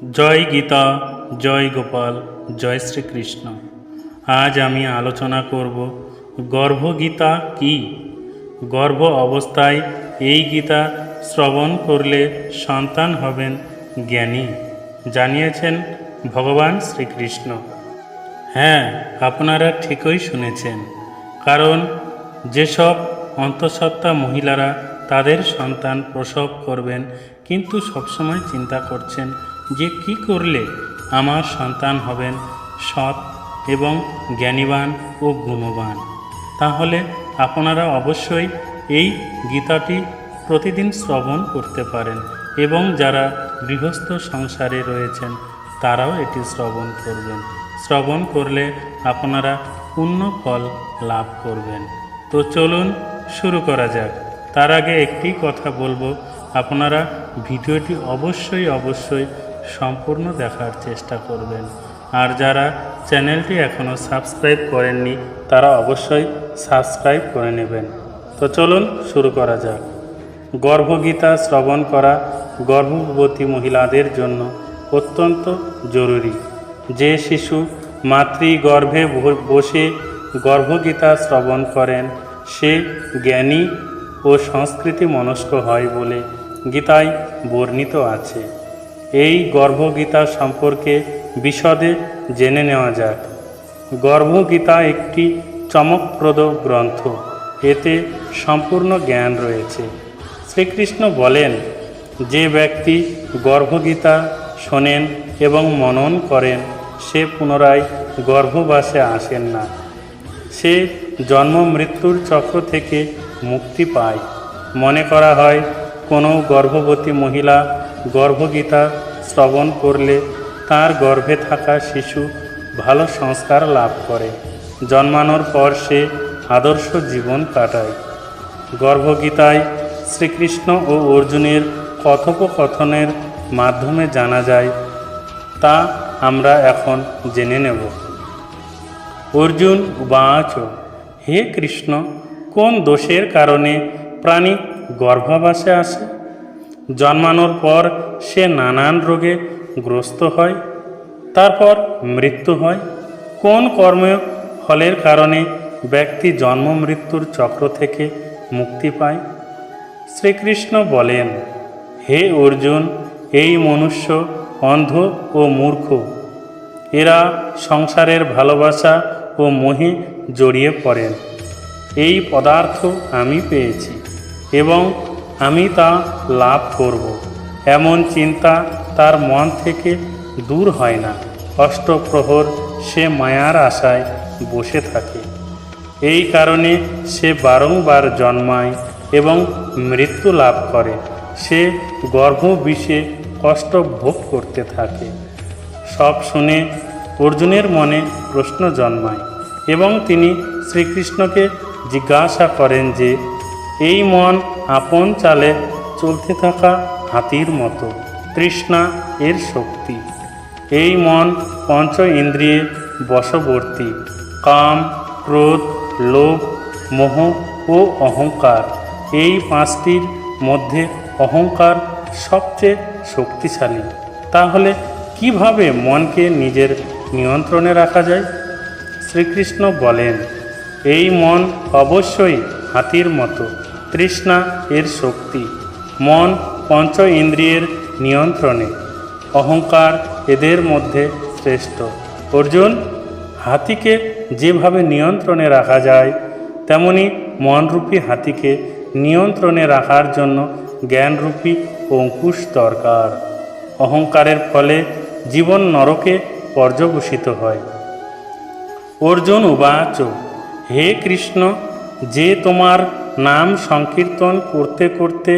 জয় গীতা, জয় গোপাল, জয় শ্রীকৃষ্ণ। আজ আমি আলোচনা করব গর্ভগীতা কি। গর্ভ অবস্থায় এই গীতা শ্রবণ করলে সন্তান হবেন জ্ঞানী, জানিয়েছেন ভগবান শ্রীকৃষ্ণ। হ্যাঁ, আপনারা ঠিকই শুনেছেন, কারণ যেসব অন্তঃসত্ত্বা মহিলারা তাদের সন্তান প্রসব করবেন কিন্তু সবসময় চিন্তা করছেন যে কি করলে আমার সন্তান হবেন সৎ এবং জ্ঞানীবান ও গুণবান, তাহলে আপনারা অবশ্যই এই গীতাটি প্রতিদিন শ্রবণ করতে পারেন এবং যারা গৃহস্থ সংসারে রয়েছেন তারাও এটি শ্রবণ করবেন। শ্রবণ করলে আপনারা পূর্ণ ফল লাভ করবেন। তো চলুন শুরু করা যাক। তার আগে একটি কথা বলবো, আপনারা ভিডিওটি অবশ্যই সম্পূর্ণ দেখার চেষ্টা করবেন। আর যারা চ্যানেলটি এখনও সাবস্ক্রাইব করেননি তারা অবশ্যই সাবস্ক্রাইব করে নেবেন। তো চলুন শুরু করা যাক। গর্ভগীতা শ্রবণ করা গর্ভবতী মহিলাদের জন্য অত্যন্ত জরুরি। যে শিশু মাতৃগর্ভে বসে গর্ভগীতা শ্রবণ করেন সে জ্ঞানী ও সংস্কৃতি মনস্ক হয় বলে গীতায় বর্ণিত আছে। এই গর্ভগীতা সম্পর্কে বিশদে জেনে নেওয়া যাক। গর্ভগীতা একটি চমকপ্রদ গ্রন্থ, এতে সম্পূর্ণ জ্ঞান রয়েছে। শ্রীকৃষ্ণ বলেন, যে ব্যক্তি গর্ভগীতা শোনেন এবং মনন করেন সে পুনরায় গর্ভবাসে আসেন না, সে জন্ম মৃত্যুর চক্র থেকে মুক্তি পায়। মনে করা হয় কোনো গর্ভবতী মহিলা গর্ভগীতা শ্রবণ করলে তার গর্ভে থাকা শিশু ভালো সংস্কার লাভ করে, জন্মানোর পর সে আদর্শ জীবন কাটায়। গর্ভগীতায় শ্রীকৃষ্ণ ও অর্জুনের কথোপকথনের মাধ্যমে জানা যায়, তা আমরা এখন জেনে নেব। অর্জুন উবাচ, হে কৃষ্ণ, কোন দোষের কারণে প্রাণী গর্ভাবাসে আসে? জন্মানোর পর সে নানান রোগে গ্রস্ত হয়, তারপর মৃত্যু হয়। কোন কর্মের ফলের কারণে ব্যক্তি জন্ম মৃত্যুর চক্র থেকে মুক্তি পায়? শ্রীকৃষ্ণ বলেন, হে অর্জুন, এই মনুষ্য অন্ধ ও মূর্খ, এরা সংসারের ভালোবাসা ও মোহে জড়িয়ে পড়েন। এই পদার্থ আমি পেয়েছি এবং আমি তা লাভ করব, এমন চিন্তা তার মন থেকে দূর হয় না। অষ্টপ্রহর সে মায়ার আশায় বসে থাকে। এই কারণে সে বারংবার জন্মায় এবং মৃত্যু লাভ করে। সে গর্ভবিষে কষ্ট ভোগ করতে থাকে। সব শুনে অর্জুনের মনে প্রশ্ন জন্মায় এবং তিনি শ্রীকৃষ্ণকে জিজ্ঞাসা করেন যে, এই মন আপন চালে চলতে থাকা হাতির মতো, তৃষ্ণা এর শক্তি। এই মন পঞ্চ ইন্দ্রিয়ে বশবর্তী। কাম, ক্রোধ, লোভ, মোহ ও অহংকার, এই পাঁচটির মধ্যে অহংকার সবচেয়ে শক্তিশালী। তাহলে কিভাবে মনকে নিজের নিয়ন্ত্রণে রাখা যায়? শ্রীকৃষ্ণ বলেন, এই মন অবশ্যই হাতির মতো, তৃষ্ণা এর শক্তি। মন পঞ্চ ইন্দ্রিয়ের নিয়ন্ত্রণে, অহংকার এদের মধ্যে শ্রেষ্ঠ। অর্জুন, হাতিকে যেভাবে নিয়ন্ত্রণে রাখা যায় তেমনি মনরূপী হাতিকে নিয়ন্ত্রণে রাখার জন্য জ্ঞানরূপী অঙ্কুশ দরকার। অহংকারের ফলে জীবন নরকে পর্যবসিত হয়। অর্জুন উবাচ, হে কৃষ্ণ, যে তোমার নাম সংকীর্তন করতে করতে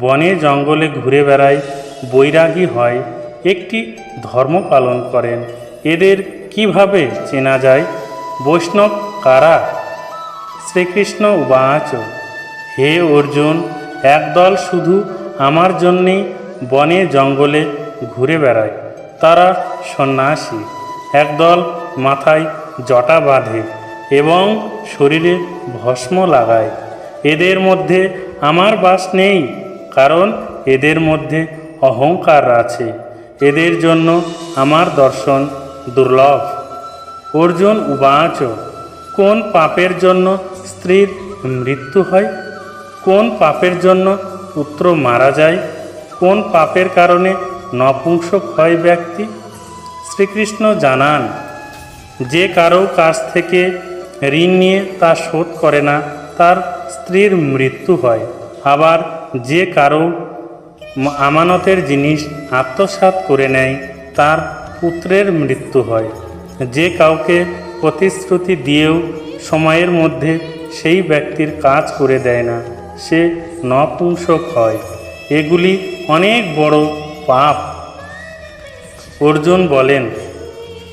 বনে জঙ্গলে ঘুরে বেড়ায়, বৈরাগী হয়, একটি ধর্ম পালন করেন, এদের কিভাবে চেনা যায়? বৈষ্ণব কারা? শ্রীকৃষ্ণ উবাচ, হে অর্জুন, একদল শুধু আমার জন্যেই বনে জঙ্গলে ঘুরে বেড়ায়, তারা সন্ন্যাসী। একদল মাথায় জটা বাঁধে এবং শরীরে ভস্ম লাগায়। এদের মধ্যে আমার বাস নেই, কারণ এদের মধ্যে অহংকার আছে। এদের জন্য আমার দর্শন দুর্লভ। অর্জুন উবাচ, কোন পাপের জন্য স্ত্রীর মৃত্যু হয়? কোন পাপের জন্য পুত্র মারা যায়? কোন পাপের কারণে নপুংসক হয় ব্যক্তি? শ্রীকৃষ্ণ জানান, যে কারো কাছ থেকে ঋণ নিয়ে তা শোধ করে না তার স্ত্রীর মৃত্যু হয়। আবার যে কারো আমানতের জিনিস আত্মসাৎ করে নেয় তার পুত্রের মৃত্যু হয়। যে কাউকে প্রতিশ্রুতি দিয়েও সময়ের মধ্যে সেই ব্যক্তির কাজ করে দেয় না সে নপুংসক হয়। এগুলি অনেক বড় পাপ। অর্জুন বলেন,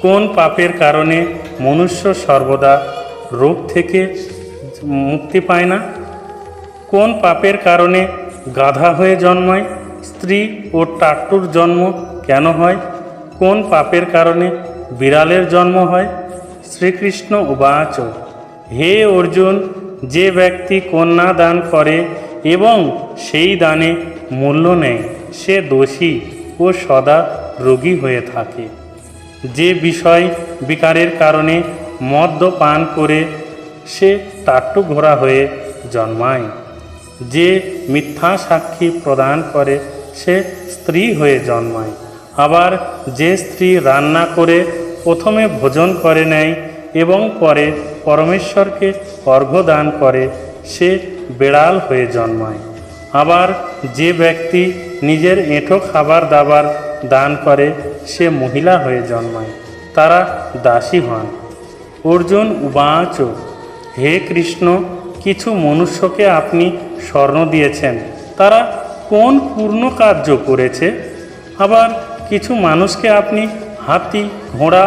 কোন পাপের কারণে মনুষ্য সর্বদা রোগ থেকে মুক্তি পায় না? কোন পাপের কারণে গাধা হয়ে জন্মায়? স্ত্রী ও টাট্টুর জন্ম কেন হয়? কোন পাপের কারণে বিড়ালের জন্ম হয়? শ্রীকৃষ্ণ উবাচ, হে অর্জুন, যে ব্যক্তি কন্যা দান করে এবং সেই দানে মূল্য নেয় সে দোষী ও সদা রোগী হয়ে থাকে। যে বিষয় বিকারের কারণে মদ্যপান করে সে টাট্টু ঘোড়া হয়ে জন্মায়। যে মিথ্যা সাক্ষী প্রদান করে সে স্ত্রী হয়ে জন্মায়। আবার যে স্ত্রী রান্না করে প্রথমে ভোজন করে নেয় এবং পরে পরমেশ্বরকে অর্ঘ্য দান করে সে বেড়াল হয়ে জন্মায়। আবার যে ব্যক্তি নিজের এঁঠো খাবার দাবার দান করে সে মহিলা হয়ে জন্মায়, তারা দাসী হন। অর্জুন উবাচ, হে কৃষ্ণ, কিছু মনুষ্যকে আপনি স্বর্ণ দিয়েছেন, তারা কোন পূর্ণ কার্য করেছে? আবার কিছু মানুষকে আপনি হাতি, ঘোড়া,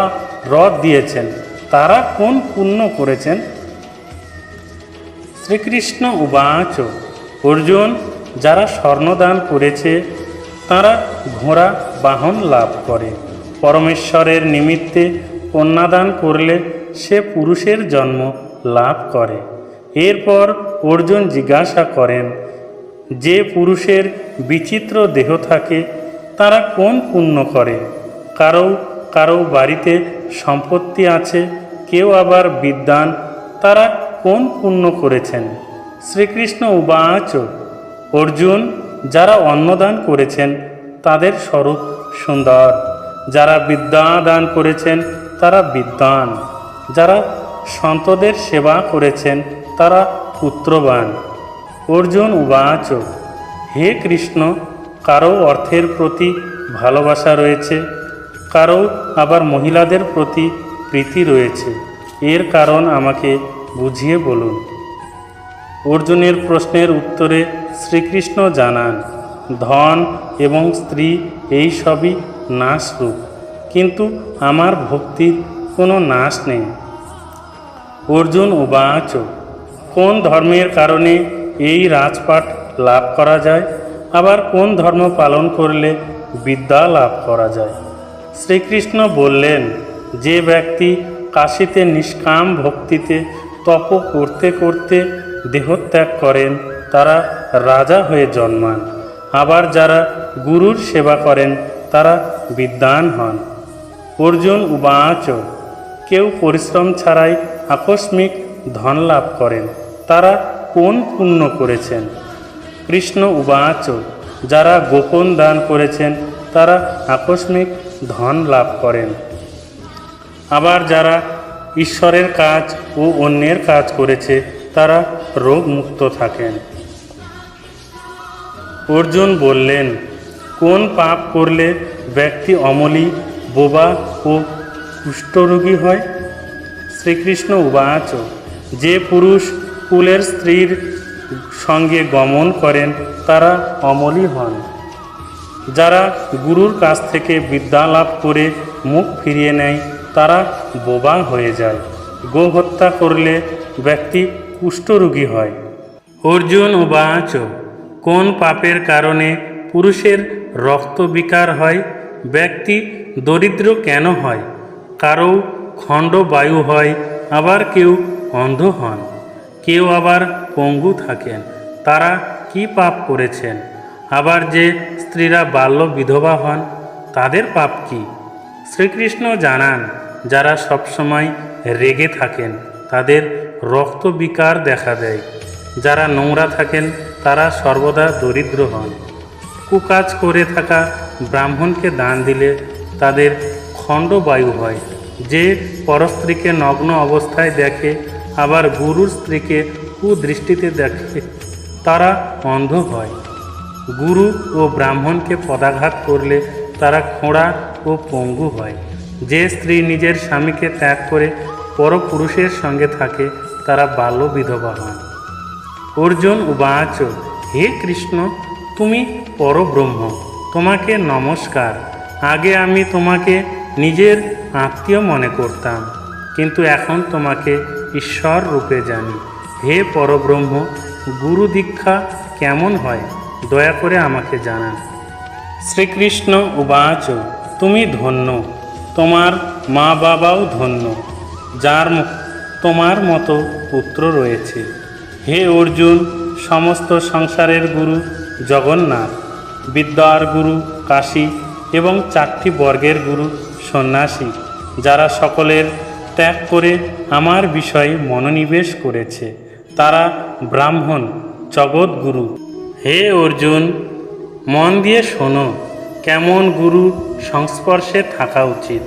রথ দিয়েছেন, তারা কোন পুণ্য করেছেন? শ্রীকৃষ্ণ উবাচ, অর্জুন, যারা স্বর্ণদান করেছে তারা ঘোড়া বাহন লাভ করে। পরমেশ্বরের নিমিত্তে কন্যাদান করলে সে পুরুষের জন্ম লাভ করে। এরপর অর্জুন জিজ্ঞাসা করেন, যে পুরুষের বিচিত্র দেহ থাকে তারা কোন পুণ্য করে? কারো কারো বাড়িতে সম্পত্তি আছে, কেউ আবার বিদ্বান, তারা কোন পুণ্য করেছেন? শ্রীকৃষ্ণ উবাচ, অর্জুন, যারা অন্নদান করেছেন তাদের স্বরূপ সুন্দর। যারা বিদ্যা দান করেছেন তারা বিদ্বান। যারা সন্তদের সেবা করেছেন তারা পুত্রবান। অর্জুন উবাচ, হে কৃষ্ণ, কারো অর্থের প্রতি ভালোবাসা রয়েছে, কারো আবার মহিলাদের প্রতি প্রীতি রয়েছে। এর কারণ আমাকে বুঝিয়ে বলুন। অর্জুনের প্রশ্নের উত্তরে শ্রীকৃষ্ণ জানান, ধন এবং স্ত্রী এই সবই নাশরূপ, কিন্তু আমার ভক্তির কোনো নাশ নেই। অর্জুন উবাচ, কোন ধর্মের কারণে এই রাজপাট লাভ করা যায়? আবার কোন ধর্ম পালন করলে বিদ্যা লাভ করা যায়? শ্রীকৃষ্ণ বললেন, যে ব্যক্তি কাশীতে নিষ্কাম ভক্তিতে তপ করতে করতে দেহত্যাগ করেন তারা রাজা হয়ে জন্মান। আবার যারা গুরুর সেবা করেন তারা বিদ্বান হন। অর্জুন উবাচ, কেউ পরিশ্রম ছাড়াই আকস্মিক ধন লাভ করেন, তারা কোন পুণ্য করেছেন? কৃষ্ণ উবাচ, যারা গোপন দান করেছেন তারা আকস্মিক ধন লাভ করেন। আবার যারা ঈশ্বরের কাজ ও অন্যের কাজ করেছে তারা রোগমুক্ত থাকেন। অর্জুন বললেন, কোন পাপ করলে ব্যক্তি অমলি, বোবা ও কুষ্ঠরোগী হয়? শ্রীকৃষ্ণ উবাচ, যে পুরুষ কুলের স্ত্রীর সঙ্গে গমন করেন তারা অমলি হন। যারা গুরুর কাছ থেকে বিদ্যা লাভ করে মুখ ফিরিয়ে নেয় তারা বোবা হয়ে যায়। গো হত্যা করলে ব্যক্তি কুষ্ঠরোগী হয়। অর্জুন উবাচ, কোন পাপের কারণে পুরুষের রক্তবিকার হয়? ব্যক্তি দরিদ্র কেন হয়? কারো খণ্ডবায়ু হয়, আবার কেউ অন্ধ হন, কেউ আবার পঙ্গু থাকেন, তারা কি পাপ করেছেন? আবার যে স্ত্রীরা বাল্য বিধবা হন তাদের পাপ কি? শ্রীকৃষ্ণ জানান, যারা সবসময় রেগে থাকেন তাদের রক্ত বিকার দেখা দেয়। যারা নোংরা থাকেন তারা সর্বদা দরিদ্র হন। কুকাজ করে থাকা ব্রাহ্মণকে দান দিলে তাদের খণ্ডবায়ু হয়। যে পরস্ত্রীকে নগ্ন অবস্থায় দেখে আবার গুরুর স্ত্রীকে কুদৃষ্টিতে দেখে তারা অন্ধ হয়। গুরু ও ব্রাহ্মণকে পদাঘাত করলে তারা খোঁড়া ও পঙ্গু হয়। যে স্ত্রী নিজের স্বামীকে ত্যাগ করে পরপুরুষের সঙ্গে থাকে তারা বাল্য বিধবা হন। অর্জুন উবাচ, হে কৃষ্ণ, তুমি পরব্রহ্ম, তোমাকে নমস্কার। আগে আমি তোমাকে নিজের আত্মীয় মনে করতাম, কিন্তু এখন তোমাকে ঈশ্বর রূপে জানি। হে পরব্রহ্ম, গুরু দীক্ষা কেমন হয় দয়া করে আমাকে জানান। শ্রীকৃষ্ণ উবাচ, তুমি ধন্য, তোমার মা বাবাও ধন্য, যার তোমার মতো পুত্র রয়েছে। হে অর্জুন, সমস্ত সংসারের গুরু জগন্নাথ, বিদ্যার গুরু কাশী এবং 4টি বর্গের গুরু সন্ন্যাসী, যারা সকলের ত্যাগ করে আমার বিষয়ে মনোনিবেশ করেছে, তারা ব্রাহ্মণ জগৎগুরু। হে অর্জুন, মন দিয়ে শোনো, কেমন গুরু সংস্পর্শে থাকা উচিত।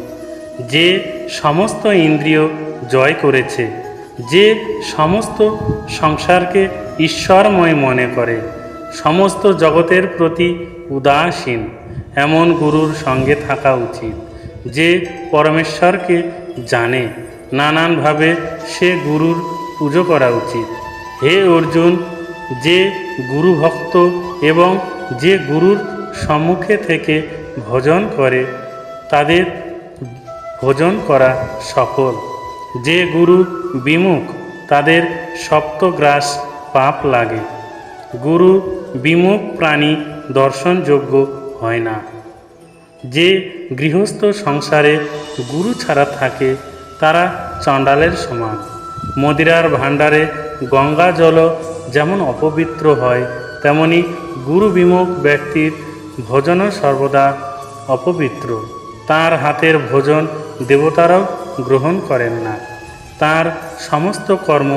যে সমস্ত ইন্দ্রিয় জয় করেছে, যে সমস্ত সংসারকে ঈশ্বরময় মনে করে, সমস্ত জগতের প্রতি উদাসীন, এমন গুরুর সঙ্গে থাকা উচিত। যে পরমেশ্বরকে জানে, নানানভাবে সে গুরুর পুজো করা উচিত। হে অর্জুন, যে গুরু ভক্ত এবং যে গুরুর সম্মুখে থেকে ভজন করে তাদের ভজন করা সফল। যে গুরু বিমুখ তাদের সপ্তগ্রাস পাপ লাগে। গুরু বিমুখ প্রাণী দর্শনযোগ্য হয় না। যে গৃহস্থ সংসারে গুরু ছাড়া থাকে তারা চণ্ডালের সমান। মদিরার ভাণ্ডারে গঙ্গা জল যেমন অপবিত্র হয়, তেমনি গুরু বিমুখ ব্যক্তির ভোজনও সর্বদা অপবিত্র। তার হাতের ভোজন দেবতারাও গ্রহণ করেন না। তার সমস্ত কর্ম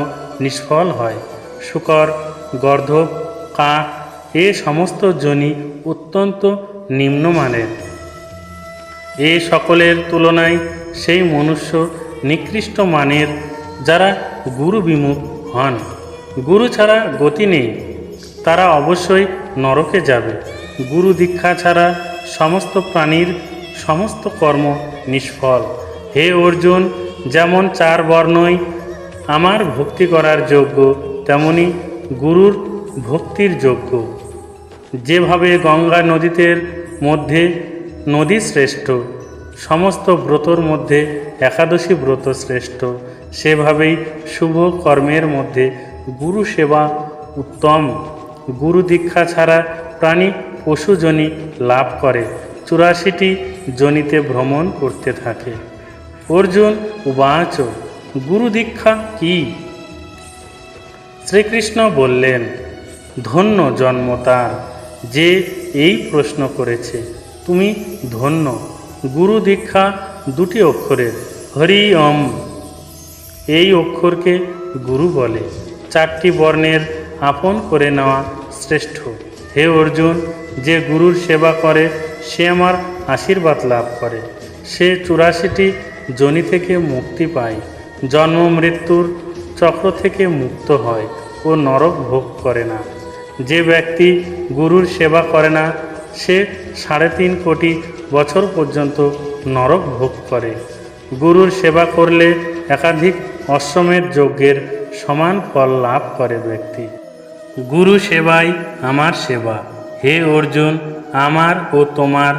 নিষ্ফল হয়। শূকর, গর্ধব, কাক এ সমস্ত যোনি অত্যন্ত নিম্নমানের। এ সকলের তুলনায় সেই মনুষ্য নিকৃষ্ট মানের, যারা গুরু বিমুখ হন। গুরু ছাড়া গতি নেই, তারা অবশ্যই নরকে যাবে। গুরু দীক্ষা ছাড়া সমস্ত প্রাণীর সমস্ত কর্ম নিষ্ফল। হে অর্জুন, যেমন 4 বর্ণই আমার ভক্তি করার যোগ্য, তেমনি গুরুর ভক্তির যোগ্য। যেভাবে গঙ্গা নদীতে মধ্যে নদী শ্রেষ্ঠ, সমস্ত ব্রতর মধ্যে একাদশী ব্রত শ্রেষ্ঠ, সেভাবেই শুভ কর্মের মধ্যে গুরু সেবা উত্তম। গুরু দীক্ষা ছাড়া প্রাণী পশুজনি লাভ করে, 84টি জনিতে ভ্রমণ করতে থাকে। অর্জুন উবাচ, গুরু দীক্ষা কি? শ্রীকৃষ্ণ বললেন, ধন্য জন্ম তার যে এই প্রশ্ন করেছে। তুমি ধন্য। গুরু দীক্ষা 2টি অক্ষরের, হরি ওম। এই অক্ষরকে গুরু বলে। 4টি বর্ণের আপন করে নেওয়া শ্রেষ্ঠ। হে অর্জুন, যে গুরুর সেবা করে সে আমার আশীর্বাদ লাভ করে। সে 84টি যোনি থেকে মুক্তি পায়, জন্ম মৃত্যুর চক্র থেকে মুক্ত হয় ও নরক ভোগ করে না। যে ব্যক্তি গুরুর সেবা করে না সে 3.5 কোটি বছর পর্যন্ত নরক ভোগ করে। গুরুর সেবা করলে একাধিক অশ্বমেধ যজ্ঞের সমান ফল লাভ করে ব্যক্তি। গুরু সেবাই আমার সেবা। হে অর্জুন, আমার ও তোমার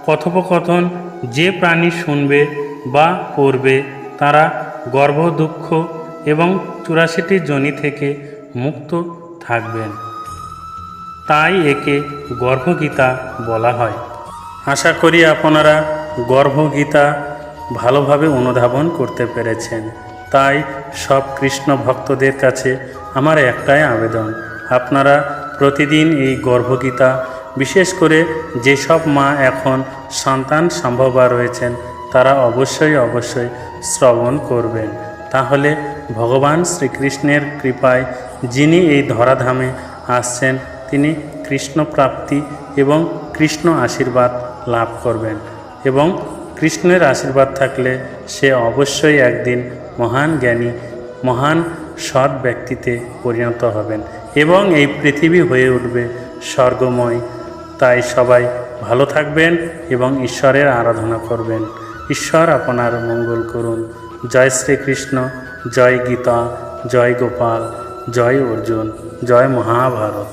কথোপকথন যে প্রাণী শুনবে বা পড়বে তারা গর্ভ দুঃখ এবং 84টি যোনি থেকে মুক্ত থাকবেন। তাই একে গর্ভগীতা বলা হয়। আশা করি আপনারা গর্ভগীতা ভালোভাবে অনুধাবন করতে পেরেছেন। তাই সব কৃষ্ণ ভক্তদের কাছে আমার একটাই আবেদন, আপনারা প্রতিদিন এই গর্ভগীতা বিশেষ করে যেসব মা এখন সন্তান সম্ভবা রয়েছেন তারা অবশ্যই শ্রবণ করবেন। তাহলে ভগবান শ্রীকৃষ্ণের কৃপায় যিনি এই ধরাধামে আসছেন তিনি কৃষ্ণ প্রাপ্তি এবং কৃষ্ণ আশীর্বাদ লাভ করবেন, এবং কৃষ্ণের আশীর্বাদ থাকলে সে অবশ্যই একদিন মহান জ্ঞানী, মহান সৎ ব্যক্তিতে পরিণত হবেন এবং এই পৃথিবী হয়ে উঠবে স্বর্গময়। তাই সবাই ভালো থাকবেন এবং ঈশ্বরের আরাধনা করবেন। ঈশ্বর আপনার মঙ্গল করুন। জয় শ্রীকৃষ্ণ, জয় গীতা, জয় গোপাল, জয় অর্জুন, জয় মহাভারত।